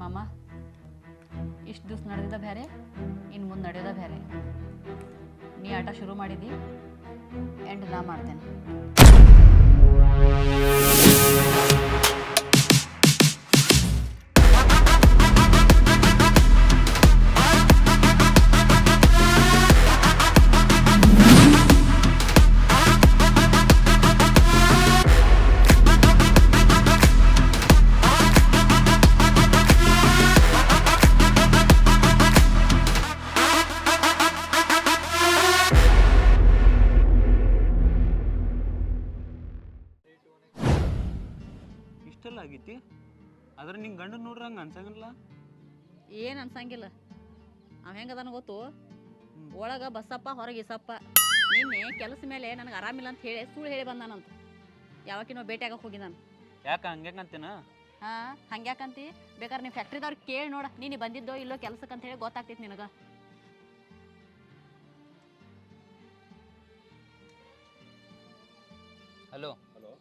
ಮಾಮ ಇಷ್ಟು ದಿವ್ಸ ನಡೆದಿದ್ದ ಬೇರೆ ಇನ್ನು ಮುಂದೆ ನಡೆಯೋದ ಬೇರೆ. ನೀ ಆಟ ಶುರು ಮಾಡಿದಿ, ಎಂಡ್ ನಾ ಮಾಡ್ತೇನೆ. ಇಷ್ಟೆಲ್ಲ ಆಗೈತಿ, ಆದ್ರೆ ನಿಂಗೆ ಗಂಡು ನೋಡ್ರಿ ಹಂಗೆ ಅನ್ಸಂಗಿಲ್ಲ. ಏನು ಅನ್ಸಂಗಿಲ್ಲ. ಅವ ಹೆಂಗದಾನ ಗೊತ್ತು? ಒಳಗೆ ಬಸ್ಸಪ್ಪ ಹೊರಗೆ ಇಸಪ್ಪ. ನಿನ್ನೆ ಕೆಲಸ ಮೇಲೆ ನನಗೆ ಆರಾಮಿಲ್ಲ ಅಂತ ಹೇಳಿ ಸುಳ್ಳು ಹೇಳಿ ಬಂದಾನಂತ. ಯಾವಕ್ಕಿನೋ ಭೇಟಿ ಆಗಕ್ಕೆ ಹೋಗಿ ನಾನು. ಯಾಕೆ ಹಂಗ್ಯಾಕಂತೇನ? ಹಾಂ, ಹಂಗ್ಯಾಕಂತಿ? ಬೇಕಾದ್ರೆ ನೀವು ಫ್ಯಾಕ್ಟ್ರಿದವ್ರು ಕೇಳಿ ನೋಡ, ನೀನು ಬಂದಿದ್ದೋ ಇಲ್ಲೋ ಕೆಲಸಕ್ಕೆ ಅಂತ ಹೇಳಿ ಗೊತ್ತಾಗ್ತೈತಿ ನಿನಗೆ. ಹಲೋ ಹಲೋ,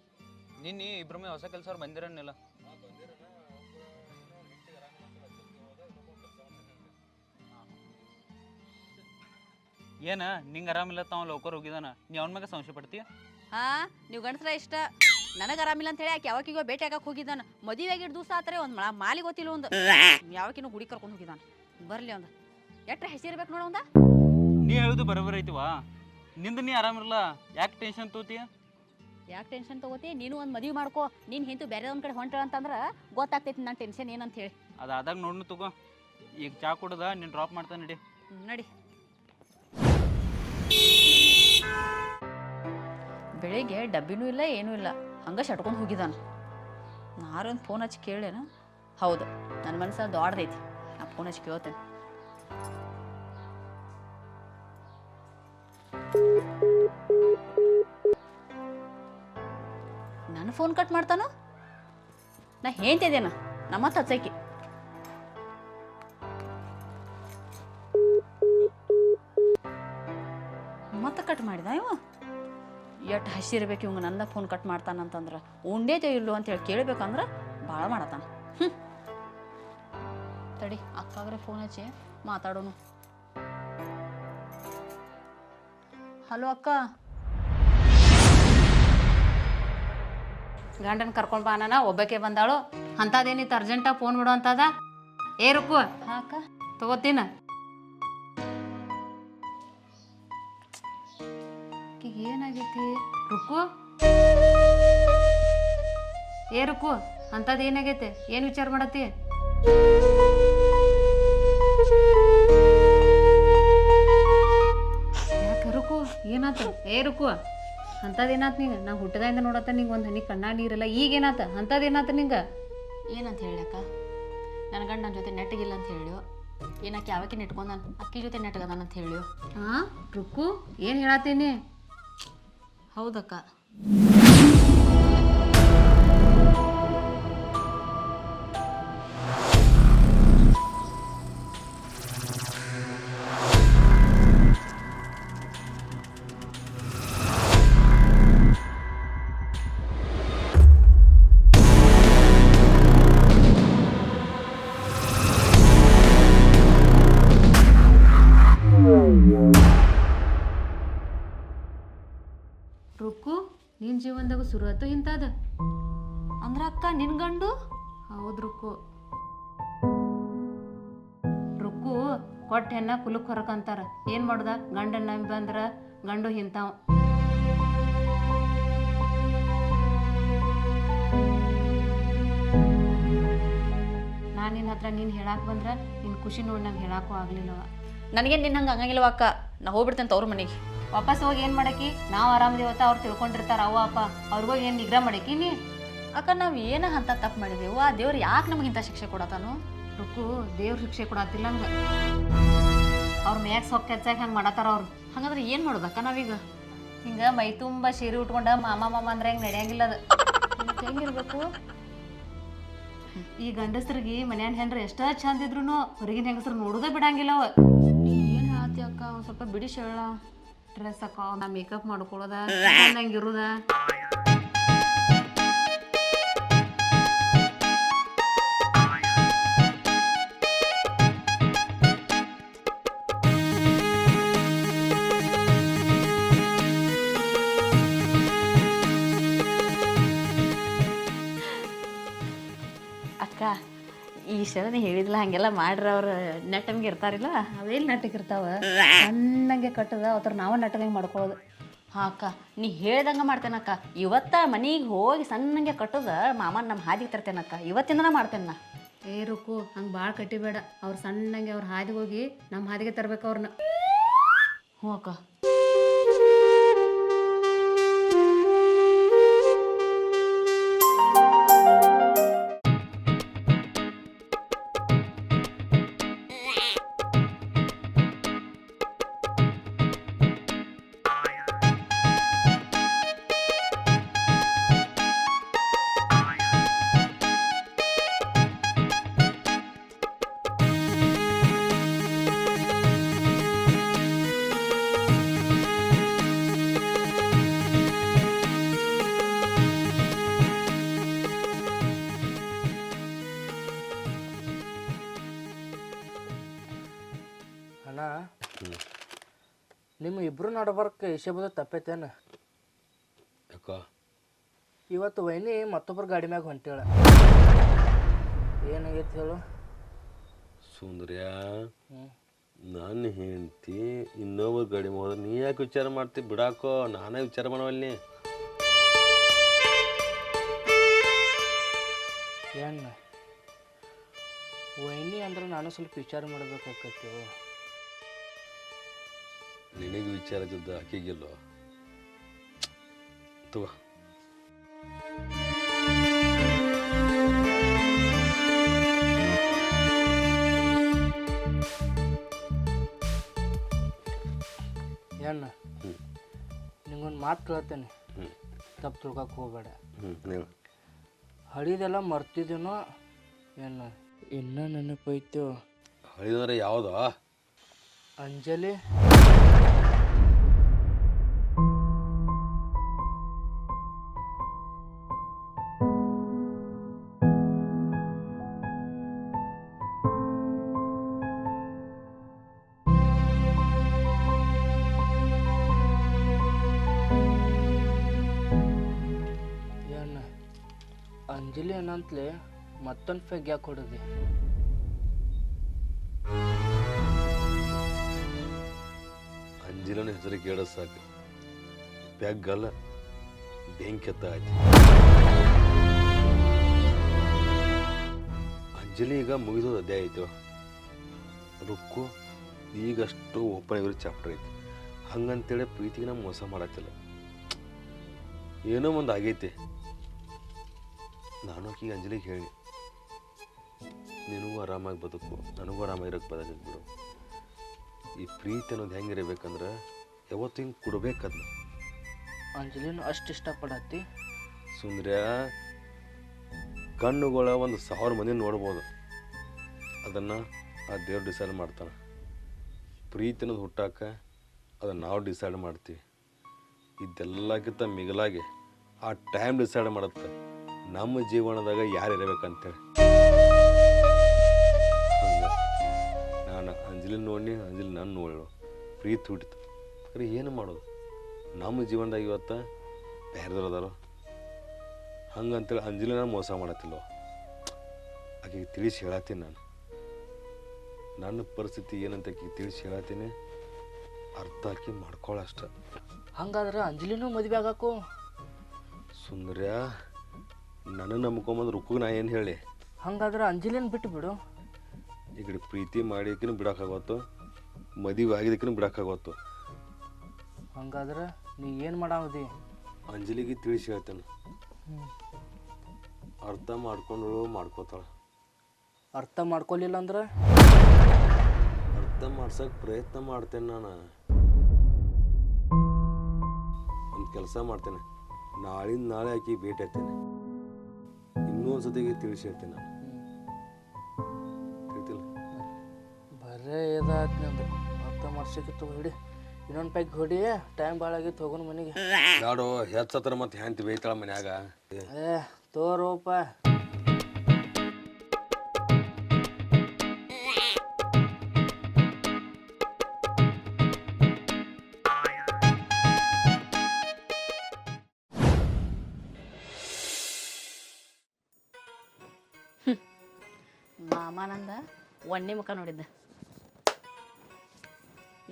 ನಿನ್ನೆ ಇಬ್ರೊಮ್ಮೆ ಹೊಸ ಕೆಲಸವ್ರು ಬಂದಿರನ್ನಿಲ್ಲ? ಏನ ನಿಂಗೆ ಆರಾಮಿಲ್ಲ ತಾವ ಲೋಕರ್ ಹೋಗಿದಾನ, ನೀ ಅವನ ಮ್ಯಾಗ ಸಂಶಯ ಪಡ್ತೀಯ? ಹಾಂ, ನೀವು ಗಂಡಸ್ರ ಇಷ್ಟ. ನನಗೆ ಆರಾಮಿಲ್ಲ ಅಂತ ಹೇಳಿ ಯಾಕೆ ಯಾವಕ್ಕಿಗೋ ಭೇಟಿ ಆಗಕ್ಕೆ ಹೋಗಿದ್ದಾನ. ಮದುವೆಗೆ ದಿವಸ ಆತಾರೆ ಒಂದು ಮಾಲಿ ಗೊತ್ತಿಲ್ಲ ಒಂದು. ಯಾವಕ್ಕಿನೂ ಗುಡಿ ಕರ್ಕೊಂಡು ಹೋಗಿದ್ದಾನ. ಬರಲಿ ಒಂದು ಎಟ್ರೆ ಹೆಸರಿರ್ಬೇಕು ನೋಡ ಒಂದ. ನೀ ಹೇಳುದು ಬರೋಬರ್ ಐತಿವಾ, ನಿಂದ ನೀ ಆರಾಮಿರಲ್ಲ, ಯಾಕೆ ಟೆನ್ಷನ್ ತಗೋತೀಯ? ಯಾಕೆ ಟೆನ್ಷನ್ ತಗೋತಿ? ನೀನು ಒಂದು ಮದುವೆ ಮಾಡ್ಕೋ. ನೀನು ಹಿಂತೂ ಬೇರೆ ಒಂದು ಕಡೆ ಹೊಂಟ ಅಂತಂದ್ರೆ ಗೊತ್ತಾಗ್ತೈತಿ ನನ್ನ ಟೆನ್ಷನ್ ಏನಂತ ಹೇಳಿ. ಅದಾದಾಗ ನೋಡ್ನು ತಗೋ. ಈಗ ಚಾ ಕುಡ್ದ ನೀನು ಡ್ರಾಪ್ ಮಾಡ್ತಾನೆ ನಡಿ. ನಡಿ. ಬೆಳಿಗ್ಗೆ ಡಬ್ಬಿನೂ ಇಲ್ಲ ಏನೂ ಇಲ್ಲ, ಹಂಗೆ ಶಟ್ಕೊಂಡು ಹೋಗಿದ್ದಾನ. ನಾರೊಂದು ಫೋನ್ ಹಚ್ಚಿ ಕೇಳೇನ? ಹೌದು, ನನ್ನ ಮನಸ್ಸು ದೊಡ್ಡದೈತಿ. ನಾ ಫೋನ್ ಹಚ್ಚಿ ಕೇಳ್ತೇನೆ. ನನ್ನ ಫೋನ್ ಕಟ್ ಮಾಡ್ತಾನೋ? ನಾ ಹೇಳ್ತಿದ್ದೇನ ನಮ್ಮ ಹಚ್ಚೈಕಿ. ಮತ್ತೆ ಕಟ್ ಮಾಡಿದ ಇವ. ಎಷ್ಟು ಹಸಿರ್ಬೇಕು ಇವಂಗ ನನ್ನ ಫೋನ್ ಕಟ್ ಮಾಡ್ತಾನಂತಂದ್ರೆ. ಉಂಡೇತೋ ಇಲ್ಲೋ ಅಂತೇಳಿ ಕೇಳಬೇಕಂದ್ರೆ ಭಾಳ ಮಾಡತಾನ. ತಡಿ, ಅಕ್ಕಾಗ್ರೆ ಫೋನ್ ಹಚ್ಚಿ ಮಾತಾಡೋನು. ಹಲೋ ಅಕ್ಕ. ಗಂಡನ ಕರ್ಕೊಂಡು ಬಾನ, ಒಬ್ಬಕ್ಕೆ ಬಂದಾಳು. ಅಂಥದ್ದೇನಿತ್ತು ಅರ್ಜೆಂಟಾಗಿ ಫೋನ್ ಬಿಡು ಅಂತದ. ಏ ರುಕ್ಕು. ಹಾಂ ಅಕ್ಕ, ತಗೋತೀನ. ಏನಾಗೈತಿ ರುಕ್ಕು? ಏ ರುಕ್ಕು, ಅಂಥದ್ದು ಏನಾಗೈತೆ? ಏನು ವಿಚಾರ ಮಾಡತ್ತಿ? ಯಾಕೆ ರುಕ್ಕು, ಏನಾತ? ಏ ರುಕ್ಕು, ಅಂಥದ್ದೇನಾತ ನಿಂಗೆ? ನಾ ಹುಟ್ಟದಿಂದ ನೋಡತ್ತ ನಿಂಗೆ ಒಂದು ಹನಿ ಕಣ್ಣಾಗ ನೀರಿಲ್ಲ. ಈಗೇನಾತ? ಅಂಥದ್ದೇನಾತ ನಿಂಗೆ? ಏನಂತ ಹೇಳಕ್ಕ? ನನ್ನ ಗಂಡ ನನ್ನ ಜೊತೆ ನೆಟ್ಟಗಿಲ್ಲ ಅಂತ ಹೇಳಿಯೋ, ಏನಕ್ಕೆ ಯಾವಕ್ಕೆ ನೆಟ್ಕೊಂಡ ಅಕ್ಕಿ ಜೊತೆ ನೆಟ್ಟಗದಾನ ಅಂತ ಹೇಳಿಯೋ? ಹಾಂ ರುಕ್ಕು, ಏನು ಹೇಳತ್ತೀನಿ? ಹೌದಕ್ಕ. ರುಕ್ಕು, ನಿನ್ನ ಜೀವನದಾಗ ಶುರು ಆಯ್ತು ಇಂಥದ್ದು ಅಂದ್ರೆ ಅಕ್ಕ ನಿನ್ನ ಗಂಡು? ಹೌದು ರುಕ್ಕು. ರುಕ್ಕು ಕೊಟ್ಟ ಹೆಣ್ಣ ಕುಲಕ್ಕೆ ಹೊರಕಂತಾರ. ಏನು ಮಾಡುದ? ಗಂಡನ ನಂಬಿ ಬಂದ್ರ ಗಂಡು ಹಿಂತಾವ. ನಾನು ನಿನ್ನ ಹತ್ರ ನೀನು ಹೇಳಕ್ಕೆ ಬಂದ್ರೆ ನಿನ್ನ ಖುಷಿ ನೋಡಿ ನಂಗೆ ಹೇಳಕ್ಕೂ ಆಗ್ಲಿಲ್ಲವ. ನನಗೇನು ನಿನ್ನ ಹಂಗೆ ಆಗಂಗಿಲ್ಲವ ಅಕ್ಕ. ನಾ ಹೋಗ್ಬಿಡ್ತೇನೆ ತವ್ರ ಮನೆಗೆ. ವಾಪಸ್ ಹೋಗಿ ಏನು ಮಾಡಾಕಿ? ನಾವು ಆರಾಮದೇವತ್ತ ಅವ್ರು ತಿಳ್ಕೊಂಡಿರ್ತಾರ ಅವ್ವ ಅಪ್ಪ. ಅವ್ರಿಗೋಗಿ ಏನು ನಿಗ್ರಹ ಮಾಡಾಕಿ ನೀ? ಅಕ್ಕ, ನಾವು ಏನ ಅಂತ ತಪ್ಪು ಮಾಡಿದೆವು? ಆ ದೇವ್ರು ಯಾಕೆ ನಮಗೆ ಇಂಥ ಶಿಕ್ಷೆ ಕೊಡತಾನು? ರುಕ್ಕು, ದೇವ್ರ ಶಿಕ್ಷೆ ಕೊಡತ್ತಿಲ್ಲ ಹಂಗೆ. ಅವ್ರ ಮ್ಯಾಕ್ಸ್ ಹೊಕ್ಕ ಹೆಚ್ಚಾಗಿ ಹಂಗೆ ಮಾಡತ್ತಾರ ಅವ್ರು. ಹಂಗಂದ್ರೆ ಏನು ಮಾಡೋದಕ್ಕ ನಾವೀಗ? ಹಿಂಗೆ ಮೈ ತುಂಬ ಸೀರೆ ಉಟ್ಕೊಂಡ ಮಾಮ ಮಾಮ ಅಂದ್ರೆ ಹೆಂಗೆ ನಡೆಯಂಗಿಲ್ಲ. ಅದು ಹೆಂಗಿರ್ಬೇಕು? ಈ ಗಂಡಸ್ರಿಗೆ ಮನ್ಯಾನ ಹೆಂಡ್ರ ಎಷ್ಟ ಚಂದ ಇದ್ರು ಹೊರಗಿನ ಹೆಂಗಸ್ರು ನೋಡುದೇ ಬಿಡಂಗಿಲ್ಲ ಅವ. ಏನು ಹೇಳ್ತಿ ಅಕ್ಕ? ಒಂದು ಸ್ವಲ್ಪ ಬಿಡಿಸಿ ಹೇಳ. ಡ್ರೆಸ್ ಹಾಕೋ, ನಾ ಮೇಕಪ್ ಮಾಡ್ಕೊಳ್ಳೋದ, ನಂಗಿರುದ. ಶರಣಿ ಹೇಳಿದ್ಲ ಹಂಗೆಲ್ಲ ಮಾಡ್ರ ಅವ್ರು ನೆಟ್ಟಮ್ಗೆ ಇರ್ತಾರಿಲ್ಲ ಅವೇನು ನಾಟಕ ಇರ್ತಾವ ಸಣ್ಣಂಗೆ ಕಟ್ಟದ ಅವ್ರ ನಾವು ನಾಟಕಂಗೆ ಮಾಡ್ಕೊಳ್ಳೋದು. ಹಾಂ ಅಕ್ಕ ನೀ ಹೇಳ್ದಂಗೆ ಮಾಡ್ತೇನಕ್ಕ. ಇವತ್ತ ಮನೆಗೆ ಹೋಗಿ ಸಣ್ಣಂಗೆ ಕಟ್ಟೋದ ಮಾಮನ ನಮ್ಮ ಹಾದಿಗೆ ತರ್ತೇನಕ್ಕ. ಇವತ್ತಿಂದನ ಮಾಡ್ತೇನೆ ನಾ. ಏ ರುಕ್ಕು ಹಂಗೆ ಭಾಳ ಕಟ್ಟಿಬೇಡ. ಅವ್ರು ಸಣ್ಣಂಗೆ ಅವ್ರ ಹಾದಿಗೆ ಹೋಗಿ ನಮ್ಮ ಹಾದಿಗೆ ತರ್ಬೇಕು ಅವ್ರನ್ನ. ಹ್ಞೂ ಅಕ್ಕ. ಅಣ್ಣ ನಿಮ್ಮ ಇಬ್ರು ನಡ್ಬರ್ಕ ಇಶಬದ ತಪ್ಪೈತೇನ? ಯಾಕ ಇವತ್ತು ವೈನಿ ಮತ್ತೊಬ್ಬರು ಗಾಡಿ ಮ್ಯಾಗ ಹೊಂಟೇಳ. ಏನಾಗೈತಿ ಹೇಳು? ಸುಂದರ್ಯ, ನನ್ನ ಹೆಂಡತಿ ಇನ್ನೊಬ್ಬರು ಗಾಡಿ ಹೋದ್ರೆ ನೀ ಯಾಕೆ ವಿಚಾರ ಮಾಡ್ತಿ? ಬಿಡಾಕೋ, ನಾನೇ ವಿಚಾರ ಮಾಡವಲ್ಲಿ. ಏನ ವೈನಿ ಅಂದ್ರೆ ನಾನು ಸ್ವಲ್ಪ ವಿಚಾರ ಮಾಡ್ಬೇಕಾಕೈತಿ. ನಿನಗೆ ವಿಚಾರದಿದ್ದ ಆಕೆಗಿಲ್ಲೋ ತಗೋ. ಏನ ನಿಂಗೊಂದು ಮಾತು ಕೇಳ್ತೇನೆ, ತಪ್ಪು ತಿಳ್ಕೊಕ್ ಹೋಗ್ಬೇಡ. ನೀವು ಹಳಿದೆಲ್ಲ ಮರ್ತಿದ್ದೀನೋ ಏನು ಇನ್ನೂ ನೆನಪೈತೋ? ಹಳಿದಂದ್ರೆ ಯಾವುದೋ? ಅಂಜಲಿ. ಏನ ಅಂಜಲಿ ಏನಂತಲೇ ಮತ್ತೊಂದು ಫೆಗ್ ಯಾಕೆ ಹೊಡೆದೆ? ಅಂಜಿಲನ ಹೆಸರು ಕೇಳ ಸಾಕು, ಬೆಗ್ಗಲ್ಲ ಬೆಂಕಿ ಎತ್ತ ಆಯ್ತು. ಅಂಜಲಿ ಈಗ ಮುಗಿದೋದು ಅಧ್ಯಾಯ ಐತು. ರುಕ್ಕು ಈಗಷ್ಟು ಓಪನ್ ಆಗಿರೋ ಚಾಪ್ಟರ್ ಐತಿ. ಹಂಗಂತೇಳಿ ಪ್ರೀತಿಗೆ ನಾವು ಮೋಸ ಮಾಡತ್ತಿಲ್ಲ. ಏನೋ ಒಂದು ಆಗೈತಿ. ನಾನು ಆಕಿಗೆ ಅಂಜಲಿಗೆ ಹೇಳಿ, ನಿನಗೂ ಆರಾಮಾಗಿ ಬದುಕು, ನನಗೂ ಆರಾಮಾಗಿರೋಕ್ಕೆ ಬದುಕಕ್ಕೆ ಬಿಡು. ಈ ಪ್ರೀತಿ ಅನ್ನೋದು ಹೆಂಗಿರಬೇಕಂದ್ರೆ ಯಾವತ್ತು ಹಿಂಗೆ ಕೊಡ್ಬೇಕದ್ನ. ಅಂಜಲಿನ ಅಷ್ಟು ಇಷ್ಟಪಡತ್ತಿ? ಸುಂದರ್ಯ, ಕಣ್ಣುಗಳ 1,000 ಮಂದಿ ನೋಡ್ಬೋದು, ಅದನ್ನು ಆ ದೇವ್ರು ಡಿಸೈಡ್ ಮಾಡ್ತಾನೆ. ಪ್ರೀತಿ ಅನ್ನೋದು ಹುಟ್ಟಾಕ ಅದನ್ನು ನಾವು ಡಿಸೈಡ್ ಮಾಡ್ತೀವಿ. ಇದೆಲ್ಲಕ್ಕಿಂತ ಮಿಗಿಲಾಗಿ ಆ ಟೈಮ್ ಡಿಸೈಡ್ ಮಾಡುತ್ತೆ ನಮ್ಮ ಜೀವನದಾಗ ಯಾರು ಇರಬೇಕಂತೇಳಿ. ಹಂಗೆ ನಾನು ಅಂಜಲಿ ನೋಡಿ, ಅಂಜಲಿ ನಾನು ನೋಡೋ ಪ್ರೀತಿ ಹುಟ್ಟಿತು. ಅರೆ ಏನು ಮಾಡೋದು? ನಮ್ಮ ಜೀವನದಾಗ ಇವತ್ತು ಬೇರೆದವ್ರು ಅದಾರೋ. ಹಂಗಂತೇಳಿ ಅಂಜಲಿ ನಾನು ಮೋಸ ಮಾಡತ್ತಿಲ್ಲೋ. ಆಕೆಗೆ ತಿಳಿಸಿ ಹೇಳತ್ತೀನಿ. ನನ್ನ ಪರಿಸ್ಥಿತಿ ಏನಂತ ಆಕೆಗೆ ತಿಳಿಸಿ ಹೇಳತ್ತೀನಿ. ಅರ್ಥ ಆಕಿ ಮಾಡ್ಕೊಳ್ಳೋಷ್ಟ. ಹಂಗಾದ್ರೆ ಅಂಜಲಿನೂ ಮದುವೆ ಆಗಾಕು? ಸುಂದರ್ಯ, ನನ್ನ ನಂಬ್ಕೊಂಬಂದು ರುಕ್ಕು ನಾ ಏನು ಹೇಳಿ? ಹಂಗಾದ್ರೆ ಅಂಜಲಿನ ಬಿಟ್ಟು ಬಿಡು. ಈ ಕಡೆ ಪ್ರೀತಿ ಮಾಡಿದಕ್ಕೂ ಬಿಡೋಕ್ಕಾಗತ್ತು, ಮದುವೆ ಆಗಿದ್ದಕ್ಕೂ ಬಿಡೋಕ್ಕಾಗತ್ತು. ಹಂಗಾದ್ರೆ ನೀ ಏನು ಮಾಡಾವದಿ? ಅಂಜಲಿಗೆ ತಿಳಿಸಿ ಹೇಳ್ತೇನೆ. ಅರ್ಥ ಮಾಡ್ಕೋತಾಳೆ. ಅರ್ಥ ಮಾಡ್ಕೊಲಿಲ್ಲ ಅಂದ್ರೆ? ಅರ್ಥ ಮಾಡ್ಸೋಕೆ ಪ್ರಯತ್ನ ಮಾಡ್ತೇನೆ ನಾನು. ಒಂದು ಕೆಲಸ ಮಾಡ್ತೇನೆ, ನಾಳಿಂದ ನಾಳೆ ಆಕಿ ಭೇಟಿ ಆಗ್ತೇನೆ. ಇನ್ನೊಂದು ಸತಿಗೆ ತಿಳಿಸಿ ಹೇಳ್ತೇನೆ ನಾನು. ತಿಳಿತಿಲ್ಲ? ಬರೇ ಇದಾಯ್ತು ನಂದು. ಅರ್ಥ ಮಾಡ್ಸೋಕಿತ್ತು. ಹಿಡಿ ಇನ್ನೊಂದು ಪ್ಯಾಕ್ ಹೊಡಿ. ಟೈಮ್ ಭಾಳ ಆಗಿತ್ತು, ಹೋಗೋಣ ಮನೆಗೆ. ನಾಡು ಹೆಚ್ಚತ್ರ ಮತ್ತೆ ಹ್ಯಾಂತಿ ಬೇಯ್ತಾಳ ಮನ್ಯಾಗ. ಏ ತೋರೋಪ. ಮಾಮ ಮಾಮಾನಂದ ಒಂದನೇ ಮುಖ ನೋಡಿದ್ದ,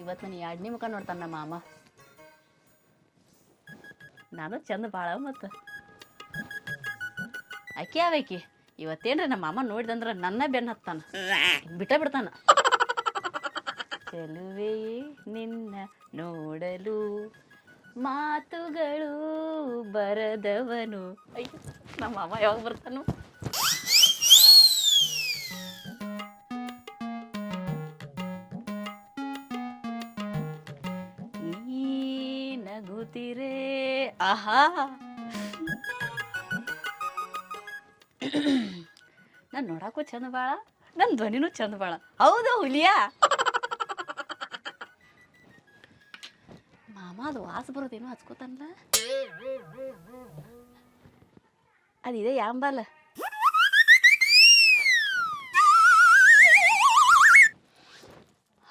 ಇವತ್ತು ನಾನು ಎರಡನೇ ಮುಖ ನೋಡ್ತಾನೆ ನಮ್ಮ ಮಾಮ. ನಾನು ಚಂದ ಭಾಳ ಮತ್ತು ಆಕೆ ಯಾವೈಕಿ ಇವತ್ತೇನ್ರಿ ನಮ್ಮ ಮಾಮ ನೋಡಿದಂದ್ರೆ ನನ್ನ ಬೆನ್ನು ಹತ್ತಾನ, ಬಿಡ್ತಾನ. ಚೆಲುವೆ ನಿನ್ನ ನೋಡಲು ಮಾತುಗಳು ಬರದವನು. ಅಯ್ಯೋ ನಮ್ಮ ಮಾಮ ಯಾವಾಗ ಬರ್ತಾನು? ನೀ ನಗುತ್ತಿರೇ ಆಹಾ, ನಾನು ನೋಡಕ್ಕೂ ಚಂದ ಭಾಳ, ನನ್ನ ಧ್ವನಿನೂ ಚಂದ ಭಾಳ. ಹೌದು ಹುಲಿಯಾ ಮಾಮ, ಅದು ವಾಸ ಬರೋದೇನೋ ಹಚ್ಕೋತಾನಲ್ಲ, ಅದಿದೆ ಯಾಂಬಲ್ಲ.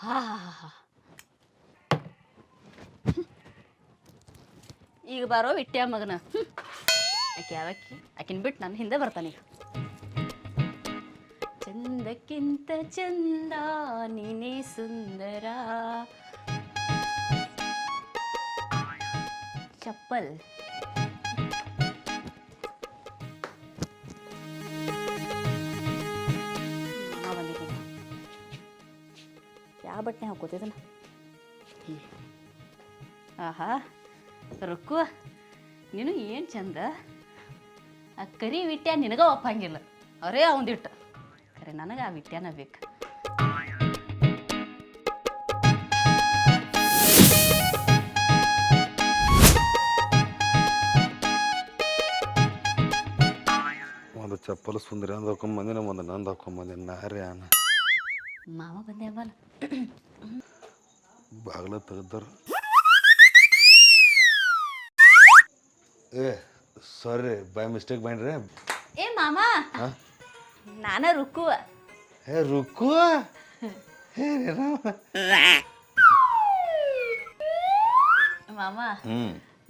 ಹಾ ಈಗ ಬಾರೋ ಇಟ್ಟ್ಯಾ ಮಗನ. ಆಕೆ ಯಾವಕ್ಕಿ ಆಕಿನ ಬಿಟ್ಟು ನನ್ನ ಹಿಂದೆ ಬರ್ತಾನೆ. ಚಂದಕ್ಕಿಂತ ಚಂದ ನೀನೇ ಸುಂದರ, ಚಪ್ಪಲ್ ಬಂದಿದ್ದೀನಿ. ಯಾವ ಬಟ್ಟೆ ಹಾಕೋತಿದ್ದನ? ಆಹಾ ರುಕ್ಕು, ನೀನು ಏನು ಚಂದ. ಆ ಕರಿ ವಿಟ್ಯ ನಿನಗ ಒಪ್ಪಂಗಿಲ್ಲ, ಅವರೇ ಅವಂದಿಟ್ಟು ಖರೆ ನನಗೆ ಆ ವಿಟ್ಯಾನ ಬೇಕು. ಒಂದು ಚಪ್ಪಲು ಸುಂದರ ಅಂದು ಹಾಕೊಂಬಂದಿನ, ಒಂದು ನಂದು ಹಾಕೊಂಬಂದಿನ. ನಾರೇ ಅನ್ನ ಮಾಮ ಬಂದೆ ಅಮ್ಮಲ್ಲ, ಬಾಗ್ಲ ತೆಗ್ದಾರ. ಏ ಸಾರಿ, ಬೈ ಮಿಸ್ಟೇಕ್ ಬೈನ್ರಿ. ಏ ಮಾಮ, ನಾನ ರುಕ್ಕು. ಏ ರುಕ್ಕು, ಮಾಮ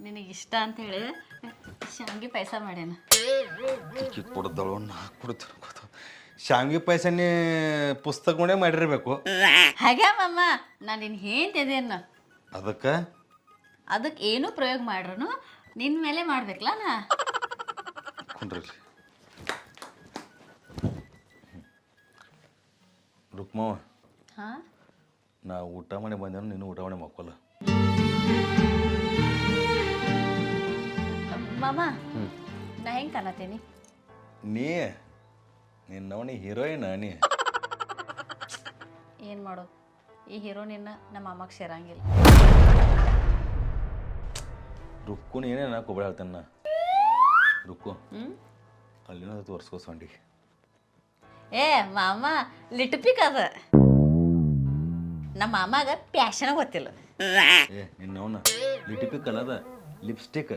ನಿನಗಿಷ್ಟ ಅಂತ ಹೇಳಿ ಶಾವಿಗೆ ಪಾಯಸ ಮಾಡ್ಯಾನ. ಕೊಡ್ದಳು ನಾ ಕೊಡ್ತೀನಿ. ಶಾವಿಗೆ ಪಾಯಸನೇ ಪುಸ್ತಕ ನೋಡೇ ಮಾಡಿರ್ಬೇಕು. ಹಾಗೆ ಮಾಮ, ನಾನು ನಿನ್ನ ಹೇಳ್ತಿದ್ದೇನು, ಅದಕ್ಕೆ ಏನು ಪ್ರಯೋಗ ಮಾಡ್ರು ನಿನ್ನ ಮೇಲೆ ಮಾಡ್ಬೇಕಲ್ಲ ನಾ. ಕೊಂಡ್ರಲ್ಲಿ ರುಕ್ಮವ, ಹಾಂ ನಾ ಊಟ ಮಾಡಿ ಬಂದೇನು, ನೀನು ಊಟ ಮಾಡಿ ಮಕ್ಕೋಲ್ಲ. ಮಾಮ, ನಾ ಹೆಂಗೆ ಕಾಣತೀನಿ? ನಿನ್ನವನಿ ಹೀರೋಯಿನ್ ನೀ. ಏನು ಮಾಡೋದು, ಈ ಹೀರೋನಿನ್ನ ನಮ್ಮ ಅಮ್ಮಗೆ ಸೇರಂಗಿಲ್ಲ. ರುಕ್ಕುನ ಏನೇ ನಾ ಕೊಬ್ಬಳ ಹೇಳ್ತೇನೆ ನಾ. ರುಕ್ಕು ಅಲ್ಲಿನ ತೋರಿಸ್ಕೋ ಸೊಂಡಿ. ಏ ಮಾಮ ಲಿಟ್ಪಿಕ್ ಅದ, ನಮ್ಮ ಮಾಮಾಗ ಪ್ಯಾಶನ ಗೊತ್ತಿಲ್ಲ. ಏ ನಿನ್ನವನ ಲಿಟಿಪಿಕ್ ಅಲ್ಲದ ಲಿಪ್ಸ್ಟಿಕ್.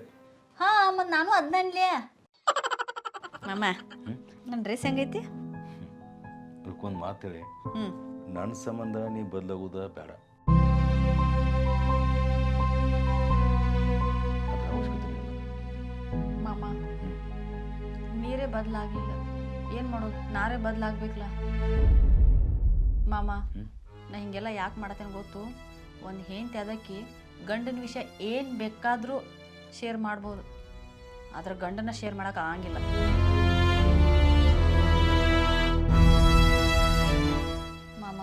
ಹಾಂ ಮತ್ತು ನಾನು ಅದನ್ನೇ. ಮಾಮ ನನ್ನ ಡ್ರೆಸ್ ಹೆಂಗೈತಿ? ರುಕ್ಕು ಒಂದು ಮಾತು ಹೇಳಿ, ನನ್ನ ಸಂಬಂಧ ನೀ ಬದಲಾಗೋದ ಬೇಡ. ಅದ್ರ ಅವಶ್ಯಕತೆ ಇಲ್ಲ. ಮಾಮ ನೀರೇ ಬದಲಾಗಿಲ್ಲ, ಏನು ಮಾಡೋದು, ನಾರೇ ಬದಲಾಗ್ಬೇಕಲ್ಲ ಮಾಮ. ನಾ ಹಿಂಗೆಲ್ಲ ಯಾಕೆ ಮಾಡತ್ತೇನೆ ಗೊತ್ತು? ಒಂದು ಹೆಂಡತಿ ಅದಕ್ಕೆ ಗಂಡನ ವಿಷಯ ಏನು ಬೇಕಾದರೂ ಶೇರ್ ಮಾಡ್ಬೋದು, ಆದ್ರೆ ಗಂಡನ ಶೇರ್ ಮಾಡೋಕೆ ಆಗಂಗಿಲ್ಲ. ಮಾಮ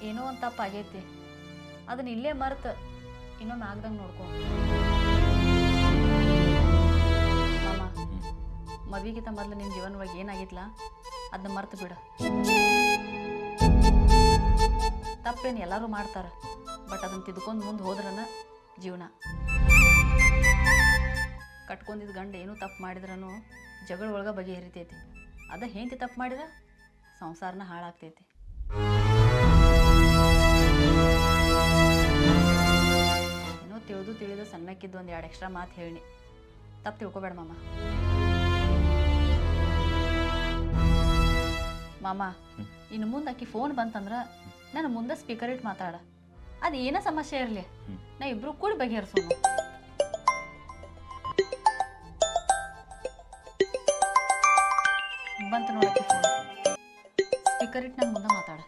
ಏನೋ ಒಂದು ತಪ್ಪಾಗೈತಿ, ಅದನ್ನ ಇಲ್ಲೇ ಮರ್ತು ಇನ್ನೊಮ್ಮೆ ಆಗ್ದಂಗೆ ನೋಡ್ಕೊ ಮಾಮ. ಮದ್ವಿಗಿಂತ ಮೊದಲು ನಿನ್ನ ಜೀವನವಾಗಿ ಏನಾಗಿತ್ತಲ್ಲ ಅದನ್ನ ಮರ್ತು ಬಿಡು. ತಪ್ಪೇನು ಎಲ್ಲರೂ ಮಾಡ್ತಾರೆ, ಬಟ್ ಅದನ್ನು ತಿದ್ಕೊಂಡು ಮುಂದೆ ಹೋದ್ರನ ಜೀವನ. ಕಟ್ಕೊಂಡಿದ್ದ ಗಂಡ ಏನೂ ತಪ್ಪು ಮಾಡಿದ್ರೂ ಜಗಳ ಒಳಗೆ ಬಗೆಹರಿತೈತಿ. ಅದ ಹೆಂಡತಿ ತಪ್ಪು ಮಾಡಿದ್ರೆ ಸಂಸಾರನ ಹಾಳಾಗ್ತೈತಿ. ಏನೋ ತಿಳಿದು ಸಣ್ಣಕ್ಕಿದ್ದು ಒಂದು 2 ಎಕ್ಸ್ಟ್ರಾ ಮಾತು ಹೇಳಿ, ತಪ್ಪು ತಿಳ್ಕೊಬೇಡ ಮಾಮ. ಮಾಮ ಇನ್ನು ಮುಂದೆ ಆಕಿ ಫೋನ್ ಬಂತಂದ್ರೆ ನಾನು ಮುಂದೆ ಸ್ಪೀಕರ್ ಇಟ್ಟು ಮಾತಾಡ, ಅದು ಏನ ಸಮಸ್ಯೆ ಇರಲಿ ನಾ ಇಬ್ರು ಕೂಡಿ ಬಗೆಹರಿಸೋಣ. ಬಂತು ನೋಡಕ್ಕೆ ಫೋನ್, ಕರೆಕ್ಟ್ ನಂಗೆ ಮುಂದೆ ಮಾತಾಡ